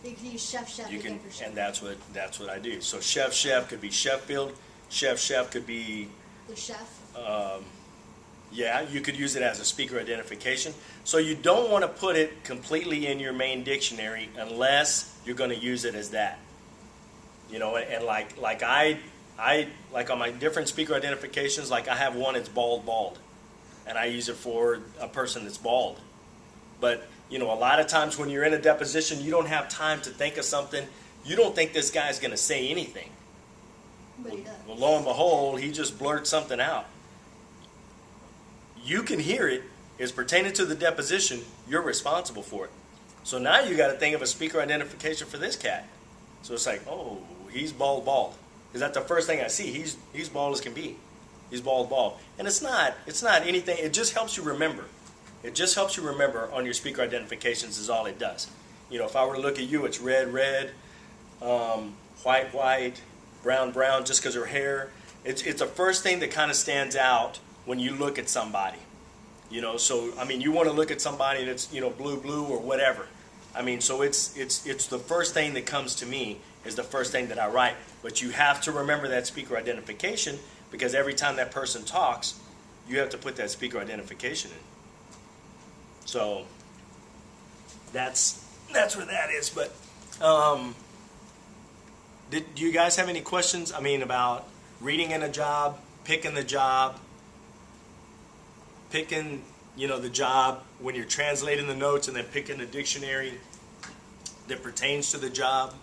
you can use Chef You again can, for Sheffield. and that's what I do. So Chef could be Sheffield. Chef could be, The chef. you could use it as a speaker identification. So you don't want to put it completely in your main dictionary unless you're going to use it as that. And like I on my different speaker identifications, like I have one that's bald, and I use it for a person that's bald. But a lot of times when you're in a deposition, you don't have time to think of something. You don't think this guy's going to say anything. But he does. Well, lo and behold, he just blurts something out. You can hear it. It's pertaining to the deposition. You're responsible for it. So now you got to think of a speaker identification for this cat. So it's like, oh, he's bald. Because that's the first thing I see. He's bald as can be. He's bald. And it's not anything. It just helps you remember. It just helps you remember on your speaker identifications is all it does. If I were to look at you, it's red, white, brown, just because her hair. It's the first thing that kind of stands out when you look at somebody. So you want to look at somebody that's blue or whatever. So it's the first thing that comes to me is the first thing that I write. But you have to remember that speaker identification, because every time that person talks, you have to put that speaker identification in. So that's where that is. But Do you guys have any questions? I mean, about reading in a job, picking the job, picking, the job when you're translating the notes, and then picking the dictionary that pertains to the job.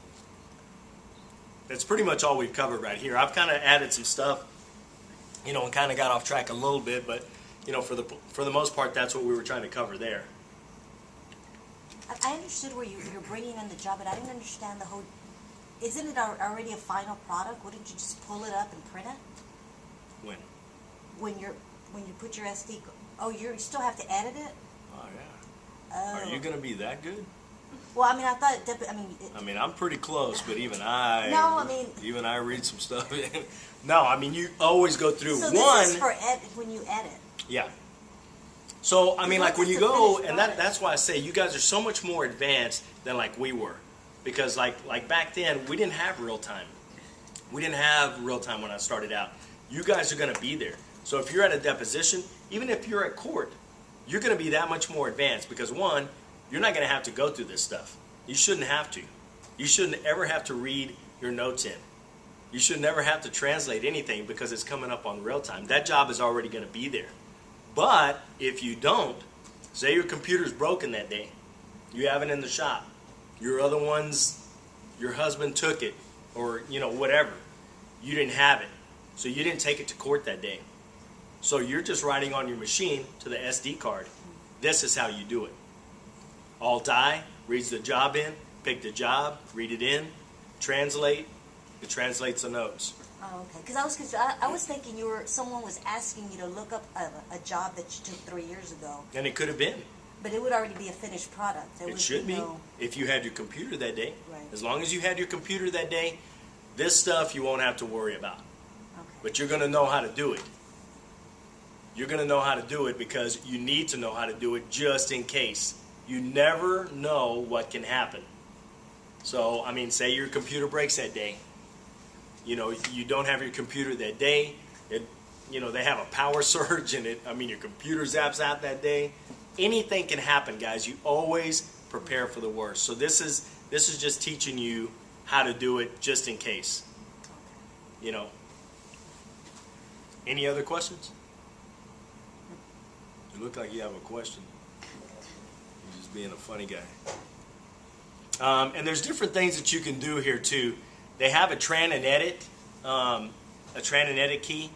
That's pretty much all we've covered right here. I've kind of added some stuff, and kind of got off track a little bit, but for the most part, that's what we were trying to cover there. I understood where you're bringing in the job, but I didn't understand the whole. Isn't it already a final product? Wouldn't you just pull it up and print it? When? When you put your SD. Oh, you still have to edit it. Oh yeah. Oh. Are you gonna be that good? Well, I mean, I thought. I'm pretty close, but even I. No, even I read some stuff. No, you always go through so one. This is for when you edit. Yeah. So like when you It's a go, finished and product. that's why I say you guys are so much more advanced than like we were, because like back then we didn't have real time. We didn't have real time when I started out. You guys are gonna be there. So if you're at a deposition, even if you're at court, you're gonna be that much more advanced because one, you're not gonna have to go through this stuff. You shouldn't have to. You shouldn't ever have to read your notes in. You should never have to translate anything because it's coming up on real time. That job is already gonna be there. But if you don't, say your computer's broken that day, you have it in the shop, your husband took it, or whatever, you didn't have it, so you didn't take it to court that day. So you're just writing on your machine to the SD card. This is how you do it. Alt-I reads the job in, pick the job, read it in, translate. It translates the notes. Oh, okay. Because I was thinking someone was asking you to look up a job that you took 3 years ago. And it could have been. But it would already be a finished product. It should be if you had your computer that day. Right. As long as you had your computer that day, this stuff you won't have to worry about. Okay. But you're going to know how to do it. You're going to know how to do it because you need to know how to do it just in case. You never know what can happen. So, say your computer breaks that day. You don't have your computer that day. They have a power surge and your computer zaps out that day. Anything can happen, guys. You always prepare for the worst. So this is just teaching you how to do it just in case. Any other questions? You look like you have a question. You're just being a funny guy. And there's different things that you can do here too. They have a tran and edit key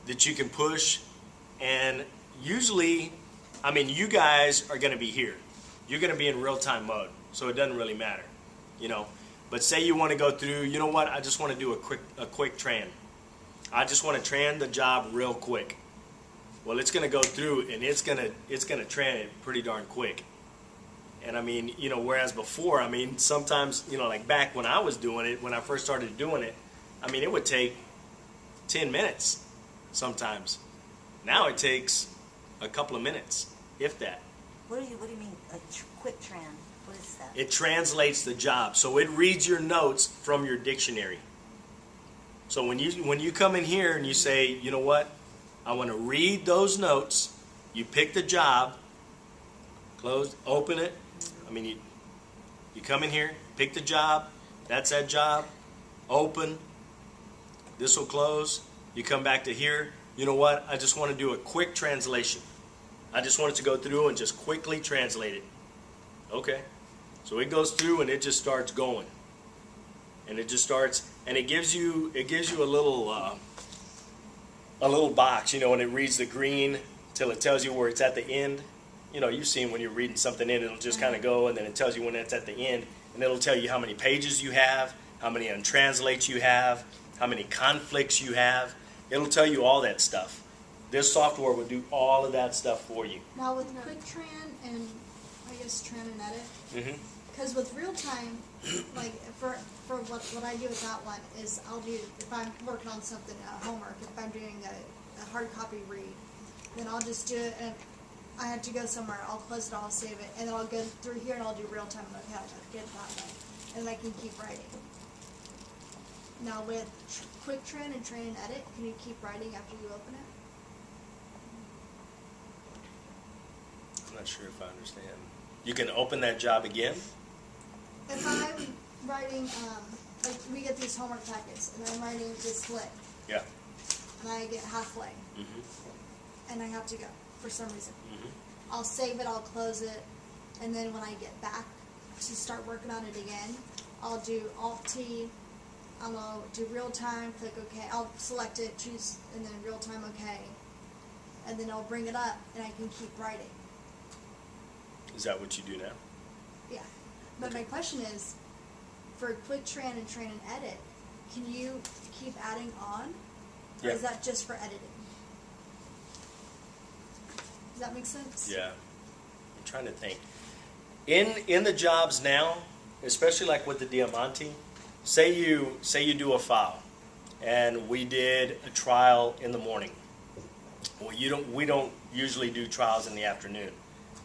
that you can push, and usually, you guys are going to be here. You're going to be in real-time mode, so it doesn't really matter, But say you want to go through, I just want to do a quick tran. I just want to tran the job real quick. Well, it's going to go through, and it's going to tran it pretty darn quick. And whereas before, sometimes, like back when I was doing it, when I first started doing it, it would take 10 minutes sometimes. Now it takes a couple of minutes, if that. What do you mean, a quick tran? What is that? It translates the job. So it reads your notes from your dictionary. So when you come in here and you say, you know what, I want to read those notes, you pick the job, close, open it. You come in here, pick the job, that's that job, open, this will close, you come back to here, you know what, I just want to do a quick translation. I just want it to go through and just quickly translate it. Okay, so it goes through and it just starts going. And it just starts, and it gives you a little box, and it reads the green till it tells you where it's at the end. You've seen when you're reading something in, it'll just kind of go, and then it tells you when it's at the end, and it'll tell you how many pages you have, how many untranslates you have, how many conflicts you have. It'll tell you all that stuff. This software will do all of that stuff for you. Now with QuickTran and I guess Tran and Edit, Mm-hmm. because with real time, like for what I do with that one is I'll do, if I'm working on something, homework, if I'm doing a hard copy read, then I'll just do it, and I have to go somewhere, I'll close it, I'll save it, and then I'll go through here and I'll do real time, okay, I'll get it that way, and I can keep writing. Now with QuickTran and Tran and Edit, can you keep writing after you open it? I'm not sure if I understand. You can open that job again? if I'm writing, like we get these homework packets, and I'm writing this lit, Yeah. and I get halfway, Mm-hmm. and I have to go for some reason. Mm-hmm. I'll save it, I'll close it, and then when I get back to start working on it again, I'll do Alt-T, I'll do real time, click OK, I'll select it, choose, and then real time OK, and then I'll bring it up, and I can keep writing. Is that what you do now? Yeah. But my question is, for quick tran and edit, can you keep adding on? Or Yeah. is that just for editing? Does that make sense? Yeah. I'm trying to think. In the jobs now, especially like with the Diamante, say you do a file, and we did a trial in the morning. Well, we don't usually do trials in the afternoon.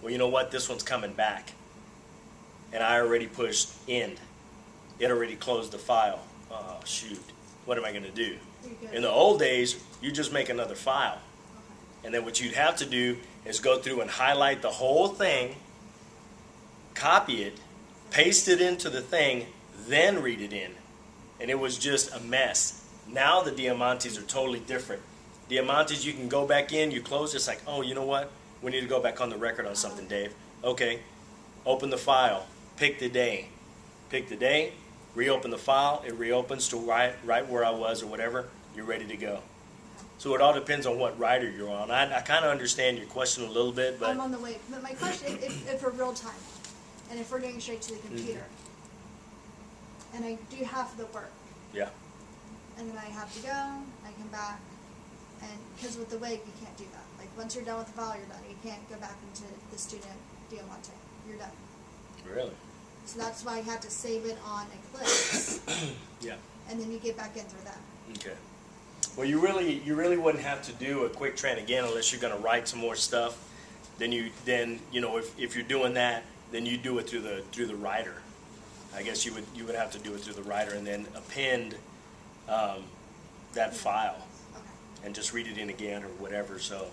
Well, you know what? This one's coming back, and I already pushed end. It already closed the file. Oh shoot! What am I going to do? In the old days, you just make another file, and then what you'd have to do is go through and highlight the whole thing, copy it, paste it into the thing, then read it in. And it was just a mess. Now the Diamantes are totally different. Diamantes, you can go back in, you close, it's like, oh, you know what? We need to go back on the record on something, Dave. Okay, open the file, pick the day. Pick the day, reopen the file, it reopens to right where I was or whatever, you're ready to go. So it all depends on what writer you're on. I kind of understand your question a little bit, but I'm on the way. But my question, if we're real time, and if we're going straight to the computer, and I do half the work, yeah. and then I have to go, I come back, and because with the WIG, you can't do that. Like once you're done with the file, you're done. You can't go back into the student Diamante. You're done. Really? So that's why I had to save it on Eclipse, Yeah. and then you get back in through that. Okay. Well, you really wouldn't have to do a quick tran again unless you're going to write some more stuff. Then you know if you're doing that, then you do it through the writer. I guess you would have to do it through the writer and then append that file Okay. and just read it in again or whatever. So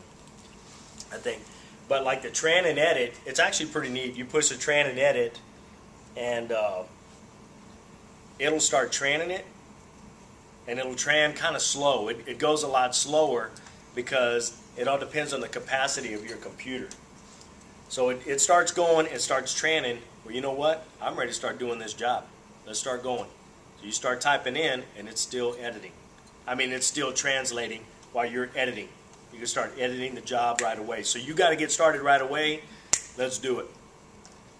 I think, but like the tran and edit, it's actually pretty neat. You push the tran and edit, and it'll start tranning it. And it'll tran kind of slow. It goes a lot slower because it all depends on the capacity of your computer. So it starts going, it starts tranning. Well, you know what? I'm ready to start doing this job. Let's start going. So you start typing in, and it's still editing. I mean, it's still translating while you're editing. You can start editing the job right away. So you got to get started right away. Let's do it.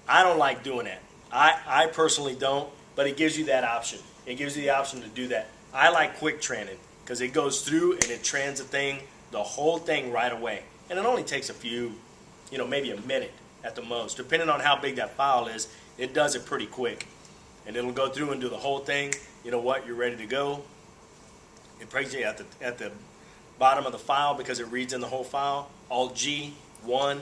I don't like doing that. I personally don't, but it gives you that option. It gives you the option to do that. I like quick tranning because it goes through and it trans the whole thing right away. And it only takes a few, maybe a minute at the most. Depending on how big that file is, it does it pretty quick. And it'll go through and do the whole thing. You know what? You're ready to go. It brings you at the bottom of the file because it reads in the whole file. Alt-G, 1.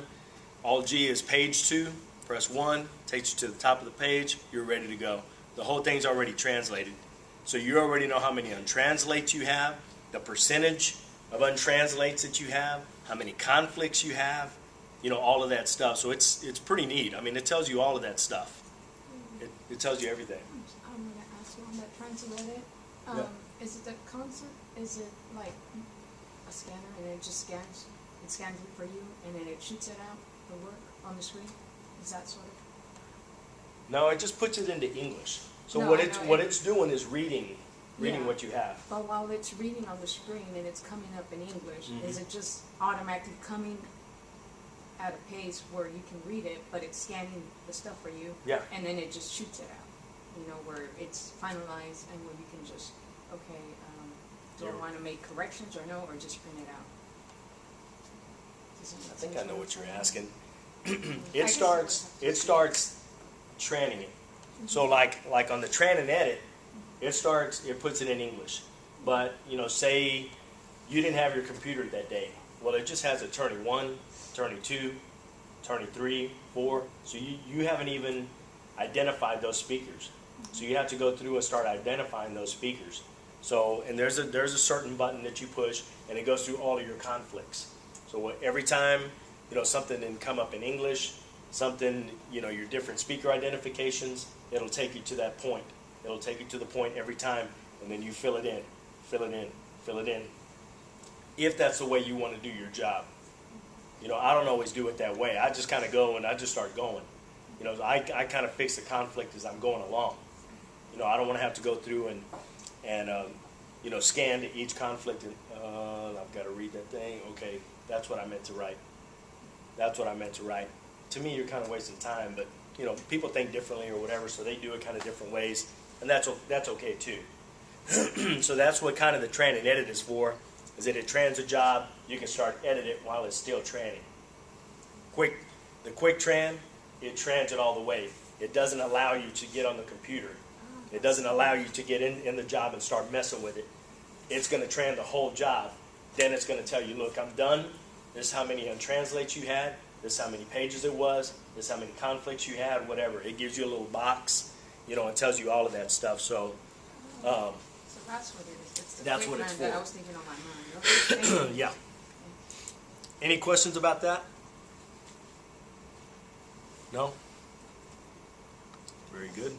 Alt-G is page 2. Press 1, takes you to the top of the page. You're ready to go. The whole thing's already translated. So you already know how many untranslates you have, the percentage of untranslates that you have, how many conflicts you have, all of that stuff. So it's pretty neat. I mean, it tells you all of that stuff. It tells you everything. I'm going to ask you on that translated. Yeah. Is it the concept? Is it like a scanner and it just scans? It scans it for you and then it shoots it out, the work on the screen? Is that sort of? No, it just puts it into English. So No, what I it's know what it- it's doing is reading Yeah. what you have. But while it's reading on the screen and it's coming up in English, is it just automatically coming at a pace where you can read it, but it's scanning the stuff for you? Yeah. And then it just shoots it out, where it's finalized and where you can just, okay, do I Yeah. want to make corrections or no, or just print it out? Does it make I think sense I know what you're asking. I It guess starts tranning it. So like on the tran and edit, it puts it in English. But say you didn't have your computer that day. Well, it just has attorney 1, attorney 2, attorney 3, 4. So you haven't even identified those speakers. So you have to go through and start identifying those speakers. So and there's a certain button that you push, and it goes through all of your conflicts. So every time something didn't come up in English, something your different speaker identifications, it'll take you to that point. It'll take you to the point every time, and then you fill it in, fill it in, fill it in. If that's the way you want to do your job. You know, I don't always do it that way. I just kind of go and I just start going. You know, I kind of fix the conflict as I'm going along. You know, I don't want to have to go through and you know, scan to each conflict and I've got to read that thing. Okay, that's what I meant to write. That's what I meant to write. To me, you're kind of wasting time, but you know, people think differently or whatever, so they do it kind of different ways, and that's okay too. So that's what kind of the tran and edit is for, is that it trans a job, you can start edit it while it's still tranning. The quick tran, it trans it all the way. It doesn't allow you to get on the computer. It doesn't allow you to get in the job and start messing with it. It's going to tran the whole job. Then it's going to tell you, look, I'm done. This is how many untranslates you had. This is how many pages it was. This is how many conflicts you had, whatever. It gives you a little box, you know, and tells you all of that stuff. So So that's what it is. It's the That's quick what it's line that for. I was thinking on my mind. Okay. yeah. Any questions about that? No? Very good.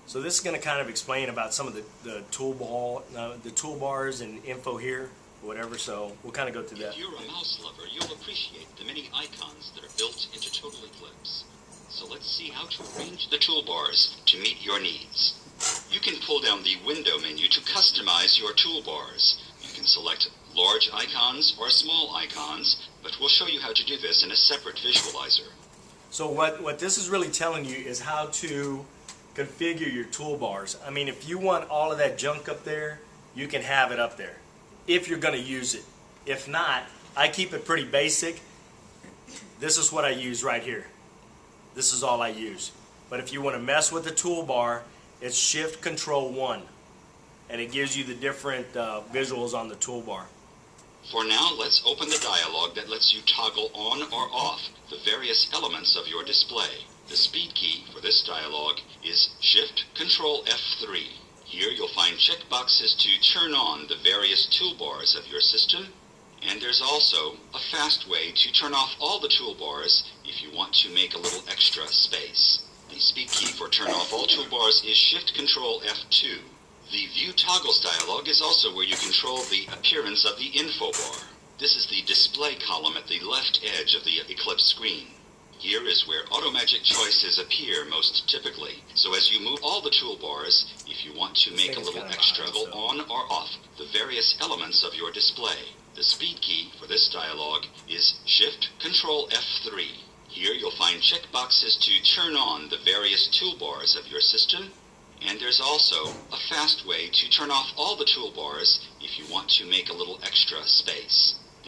So this is going to kind of explain about some of the toolbars and info here, whatever. So we'll kind of go through that. If you're a mouse lover, you'll appreciate the many icons that are built into Total Eclipse. So let's see how to arrange the toolbars to meet your needs. You can pull down the window menu to customize your toolbars. You can select large icons or small icons, but we'll show you how to do this in a separate visualizer. So what this is really telling you is how to configure your toolbars. I mean, if you want all of that junk up there, you can have it up there if you're going to use it. If not, I keep it pretty basic. This is what I use right here. This is all I use. But if you want to mess with the toolbar, it's Shift Control 1, and it gives you the different visuals on the toolbar. For now, let's open the dialog that lets you toggle on or off the various elements of your display. The speed key for this dialog is Shift Control F3. Here you'll find checkboxes to turn on the various toolbars of your system, and there's also a fast way to turn off all the toolbars if you want to make a little extra space. The speed key for turn off all toolbars is Shift Control F2. The View Toggles dialog is also where you control the appearance of the info bar. This is the display column at the left edge of the Eclipse screen. Here is where Automagic choices appear most typically. So as you move all the toolbars, if you want to make a little extra, go on or off the various elements of your display. The speed key for this dialog is Shift Control F3. Here you'll find checkboxes to turn on the various toolbars of your system, and there's also a fast way to turn off all the toolbars if you want to make a little extra space.